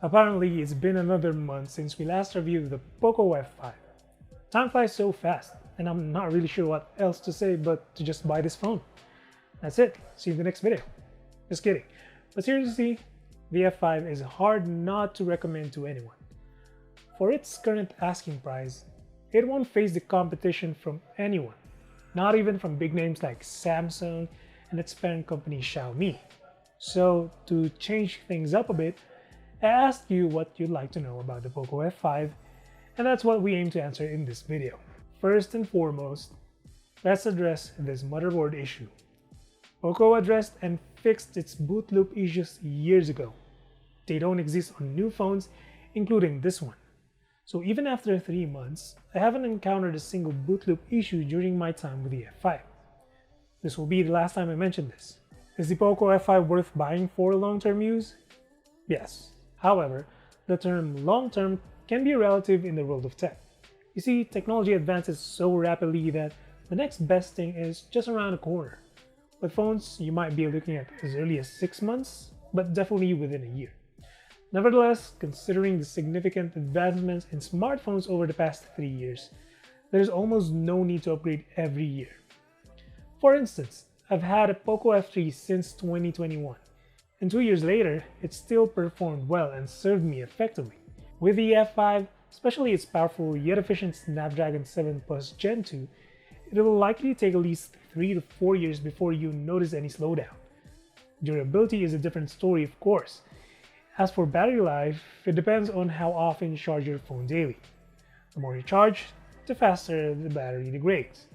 Apparently, it's been another month since we last reviewed the POCO F5. Time flies so fast, and I'm not really sure what else to say but to just buy this phone. That's it, see you in the next video. Just kidding. But seriously, the F5 is hard not to recommend to anyone. For its current asking price, it won't face the competition from anyone, not even from big names like Samsung and its parent company Xiaomi. So to change things up a bit, I asked you what you'd like to know about the POCO F5, and that's what we aim to answer in this video. First and foremost, let's address this motherboard issue. POCO addressed and fixed its boot loop issues years ago. They don't exist on new phones, including this one. So even after 3 months, I haven't encountered a single boot loop issue during my time with the F5. This will be the last time I mention this. Is the POCO F5 worth buying for long-term use? Yes. However, the term long-term can be relative in the world of tech. You see, technology advances so rapidly that the next best thing is just around the corner. With phones, you might be looking at as early as 6 months, but definitely within a year. Nevertheless, considering the significant advancements in smartphones over the past 3 years, there is almost no need to upgrade every year. For instance, I've had a POCO F3 since 2021, and 2 years later, it still performed well and served me effectively. With the F5, especially its powerful yet efficient Snapdragon 7 Plus Gen 2, it will likely take at least 3 to 4 years before you notice any slowdown. Durability is a different story, of course. As for battery life, it depends on how often you charge your phone daily. The more you charge, the faster the battery degrades,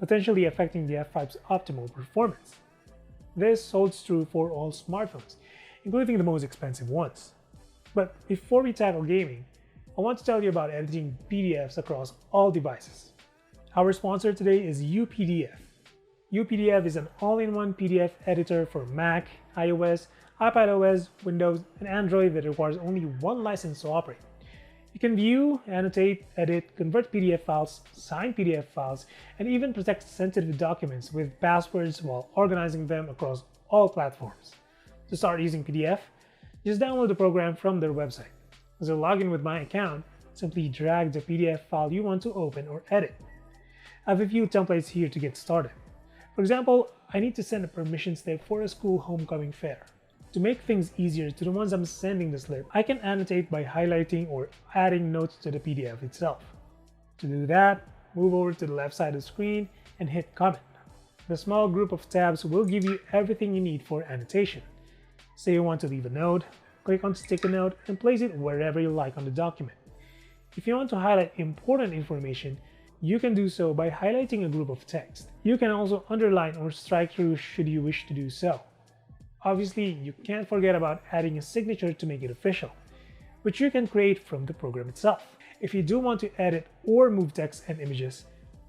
potentially affecting the F5's optimal performance. This holds true for all smartphones, including the most expensive ones. But before we tackle gaming, I want to tell you about editing PDFs across all devices. Our sponsor today is UPDF. UPDF is an all-in-one PDF editor for Mac, iOS, iPadOS, Windows, and Android that requires only one license to operate. You can view, annotate, edit, convert PDF files, sign PDF files, and even protect sensitive documents with passwords while organizing them across all platforms. To start using PDF, just download the program from their website. As you log in with my account, simply drag the PDF file you want to open or edit. I have a few templates here to get started. For example, I need to send a permission slip for a school homecoming fair. To make things easier to the ones I'm sending the slip, I can annotate by highlighting or adding notes to the PDF itself. To do that, move over to the left side of the screen and hit Comment. The small group of tabs will give you everything you need for annotation. Say you want to leave a note, click on Stick a Note and place it wherever you like on the document. If you want to highlight important information, you can do so by highlighting a group of text. You can also underline or strike through should you wish to do so. Obviously, you can't forget about adding a signature to make it official, which you can create from the program itself. If you do want to edit or move text and images,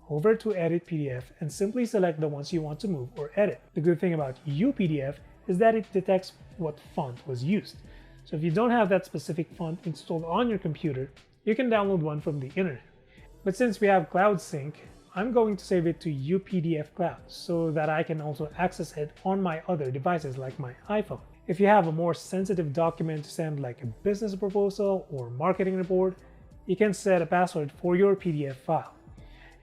hover to Edit PDF and simply select the ones you want to move or edit. The good thing about UPDF is that it detects what font was used. So if you don't have that specific font installed on your computer, you can download one from the internet. But since we have Cloud Sync, I'm going to save it to UPDF Cloud so that I can also access it on my other devices like my iPhone. If you have a more sensitive document to send like a business proposal or marketing report, you can set a password for your PDF file.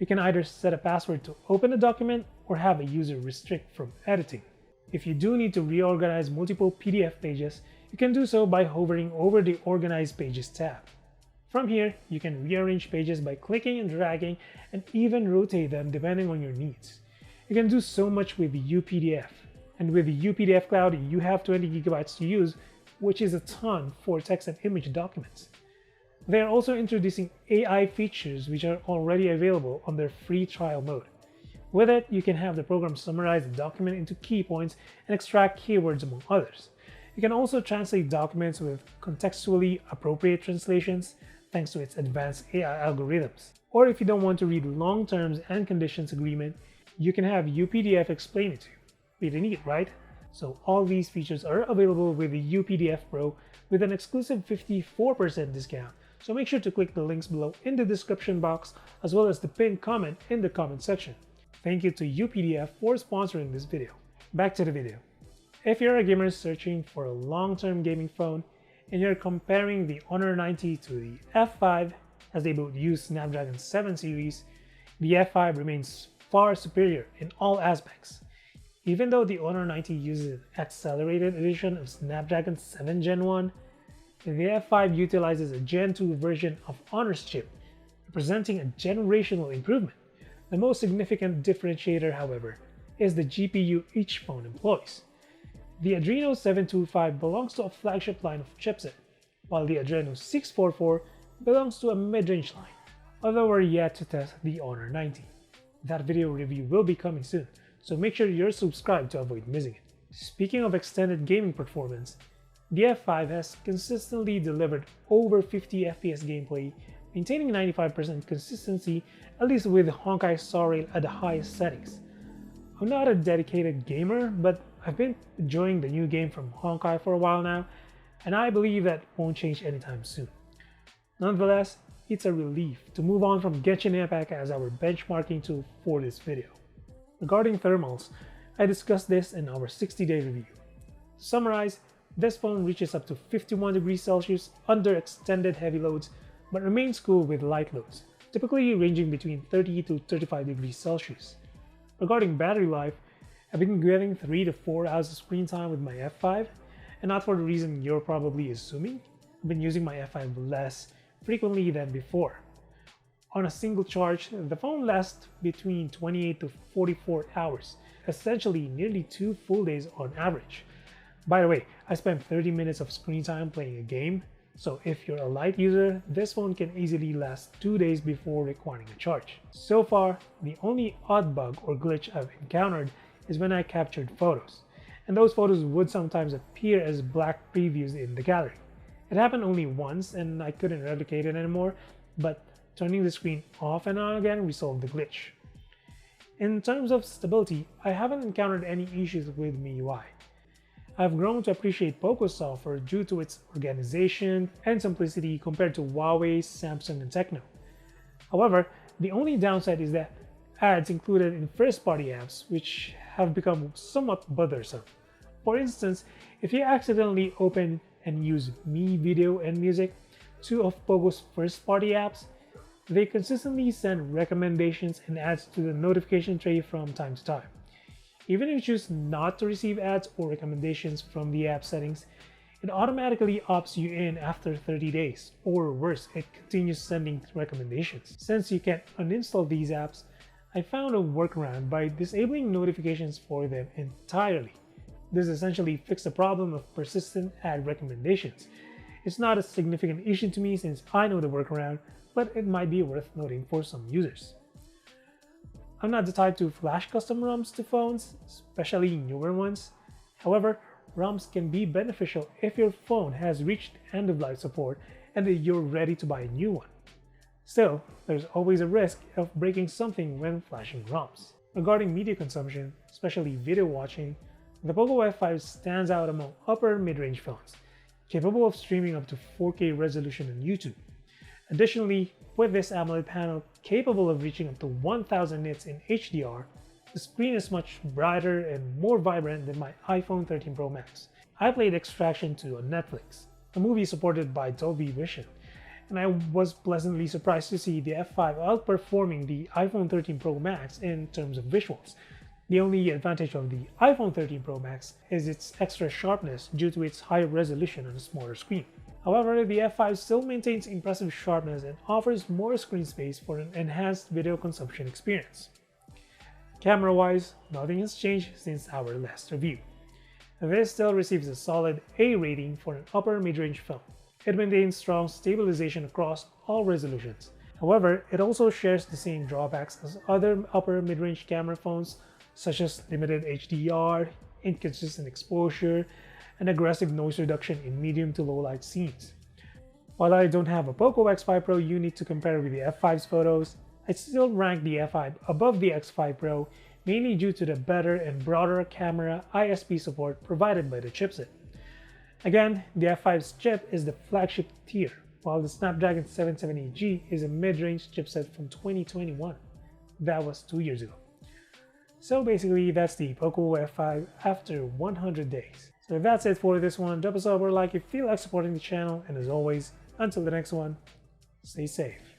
You can either set a password to open the document or have a user restrict from editing. If you do need to reorganize multiple PDF pages, you can do so by hovering over the Organize Pages tab. From here, you can rearrange pages by clicking and dragging and even rotate them depending on your needs. You can do so much with UPDF. And with the UPDF Cloud, you have 20 gigabytes to use, which is a ton for text and image documents. They are also introducing AI features which are already available on their free trial mode. With it, you can have the program summarize the document into key points and extract keywords among others. You can also translate documents with contextually appropriate translations, thanks to its advanced AI algorithms. Or if you don't want to read long terms and conditions agreement, you can have UPDF explain it to you. Pretty neat, right? So all these features are available with the UPDF Pro with an exclusive 54% discount. So make sure to click the links below in the description box as well as the pinned comment in the comment section. Thank you to UPDF for sponsoring this video. Back to the video. If you're a gamer searching for a long-term gaming phone, and you're comparing the Honor 90 to the F5, as they both use Snapdragon 7 series, the F5 remains far superior in all aspects. Even though the Honor 90 uses an accelerated edition of Snapdragon 7 Gen 1, the F5 utilizes a Gen 2 version of Honor's chip, representing a generational improvement. The most significant differentiator, however, is the GPU each phone employs. The Adreno 725 belongs to a flagship line of chipset, while the Adreno 644 belongs to a mid-range line, although we're yet to test the Honor 90. That video review will be coming soon, so make sure you're subscribed to avoid missing it. Speaking of extended gaming performance, the F5 has consistently delivered over 50 FPS gameplay, maintaining 95% consistency, at least with Honkai Star Rail at the highest settings. I'm not a dedicated gamer, but I've been enjoying the new game from Honkai for a while now, and I believe that won't change anytime soon. Nonetheless, it's a relief to move on from Genshin Impact as our benchmarking tool for this video. Regarding thermals, I discussed this in our 60-day review. To summarize, this phone reaches up to 51 degrees Celsius under extended heavy loads, but remains cool with light loads, typically ranging between 30 to 35 degrees Celsius. Regarding battery life, I've been getting 3 to 4 hours of screen time with my F5, and not for the reason you're probably assuming. I've been using my F5 less frequently than before. On a single charge, the phone lasts between 28 to 44 hours, essentially nearly 2 full days on average. By the way, I spent 30 minutes of screen time playing a game, so if you're a light user, this phone can easily last 2 days before requiring a charge. So far, the only odd bug or glitch I've encountered is when I captured photos, and those photos would sometimes appear as black previews in the gallery. It happened only once and I couldn't replicate it anymore, but turning the screen off and on again resolved the glitch. In terms of stability, I haven't encountered any issues with MIUI. I've grown to appreciate POCO's software due to its organization and simplicity compared to Huawei, Samsung, and Tecno. However, the only downside is that ads included in first-party apps, which have become somewhat bothersome. For instance, if you accidentally open and use Mi Video and Music, two of POCO's first-party apps, they consistently send recommendations and ads to the notification tray from time to time. Even if you choose not to receive ads or recommendations from the app settings, it automatically opts you in after 30 days, or worse, it continues sending recommendations. Since you can't uninstall these apps, I found a workaround by disabling notifications for them entirely. This essentially fixed the problem of persistent ad recommendations. It's not a significant issue to me since I know the workaround, but it might be worth noting for some users. I'm not the type to flash custom ROMs to phones, especially newer ones. However, ROMs can be beneficial if your phone has reached end-of-life support and you're ready to buy a new one. Still, there's always a risk of breaking something when flashing ROMs. Regarding media consumption, especially video watching, the POCO F5 stands out among upper mid-range phones, capable of streaming up to 4K resolution on YouTube. Additionally, with this AMOLED panel capable of reaching up to 1000 nits in HDR, the screen is much brighter and more vibrant than my iPhone 13 Pro Max. I played Extraction 2 on Netflix, a movie supported by Dolby Vision, and I was pleasantly surprised to see the F5 outperforming the iPhone 13 Pro Max in terms of visuals. The only advantage of the iPhone 13 Pro Max is its extra sharpness due to its higher resolution on a smaller screen. However, the F5 still maintains impressive sharpness and offers more screen space for an enhanced video consumption experience. Camera-wise, nothing has changed since our last review. This still receives a solid A rating for an upper mid-range phone. It maintains strong stabilization across all resolutions. However, it also shares the same drawbacks as other upper mid-range camera phones, such as limited HDR, inconsistent exposure, and aggressive noise reduction in medium to low light scenes. While I don't have a POCO X5 Pro unit to compare with the F5's photos, I still rank the F5 above the X5 Pro, mainly due to the better and broader camera ISP support provided by the chipset. Again, the F5's chip is the flagship tier, while the Snapdragon 778G is a mid-range chipset from 2021. That was 2 years ago. So basically, that's the POCO F5 after 100 days. So that's it for this one. Drop a sub or like if you feel like supporting the channel, and as always, until the next one, stay safe.